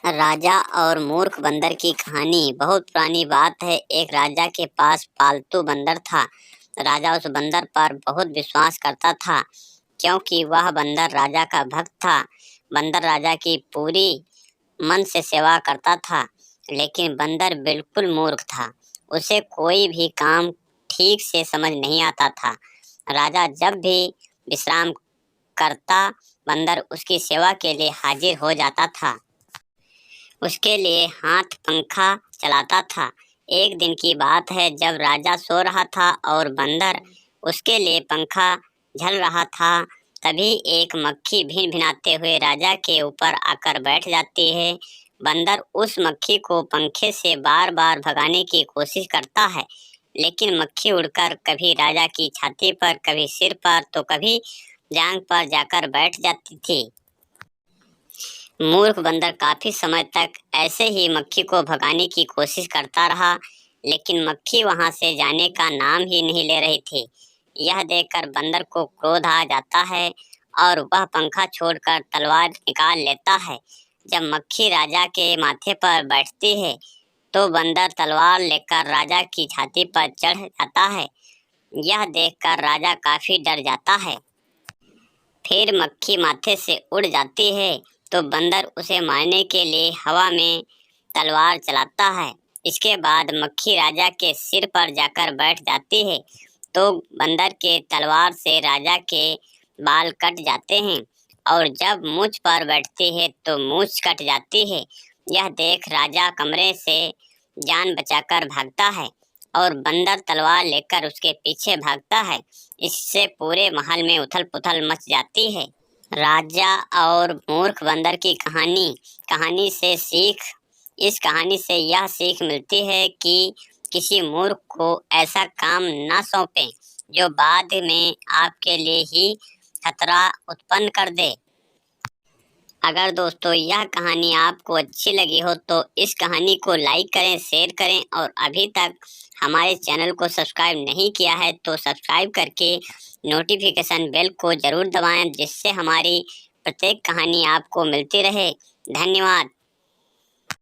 राजा और मूर्ख बंदर की कहानी। बहुत पुरानी बात है। एक राजा के पास पालतू बंदर था। राजा उस बंदर पर बहुत विश्वास करता था क्योंकि वह बंदर राजा का भक्त था। बंदर राजा की पूरी मन से सेवा करता था, लेकिन बंदर बिल्कुल मूर्ख था। उसे कोई भी काम ठीक से समझ नहीं आता था। राजा जब भी विश्राम करता, बंदर उसकी सेवा के लिए हाजिर हो जाता था। उसके लिए हाथ पंखा चलाता था। एक दिन की बात है, जब राजा सो रहा था और बंदर उसके लिए पंखा झल रहा था, तभी एक मक्खी भिन भिनाते हुए राजा के ऊपर आकर बैठ जाती है। बंदर उस मक्खी को पंखे से बार बार भगाने की कोशिश करता है, लेकिन मक्खी उड़कर कभी राजा की छाती पर, कभी सिर पर, तो कभी जांघ पर जाकर बैठ जाती थी। मूर्ख बंदर काफी समय तक ऐसे ही मक्खी को भगाने की कोशिश करता रहा, लेकिन मक्खी वहां से जाने का नाम ही नहीं ले रही थी। यह देखकर बंदर को क्रोध आ जाता है और वह पंखा छोड़कर तलवार निकाल लेता है। जब मक्खी राजा के माथे पर बैठती है, तो बंदर तलवार लेकर राजा की छाती पर चढ़ जाता है। यह देखकर राजा काफी डर जाता है। फिर मक्खी माथे से उड़ जाती है, तो बंदर उसे मारने के लिए हवा में तलवार चलाता है। इसके बाद मक्खी राजा के सिर पर जाकर बैठ जाती है, तो बंदर के तलवार से राजा के बाल कट जाते हैं, और जब मूंछ पर बैठती है तो मूंछ कट जाती है। यह देख राजा कमरे से जान बचाकर भागता है और बंदर तलवार लेकर उसके पीछे भागता है। इससे पूरे महल में उथल पुथल मच जाती है। राजा और मूर्ख बंदर की कहानी से सीख। इस कहानी से यह सीख मिलती है कि किसी मूर्ख को ऐसा काम न सौंपें जो बाद में आपके लिए ही खतरा उत्पन्न कर दे। अगर दोस्तों यह कहानी आपको अच्छी लगी हो तो इस कहानी को लाइक करें, शेयर करें, और अभी तक हमारे चैनल को सब्सक्राइब नहीं किया है तो सब्सक्राइब करके नोटिफिकेशन बेल को ज़रूर दबाएं, जिससे हमारी प्रत्येक कहानी आपको मिलती रहे। धन्यवाद।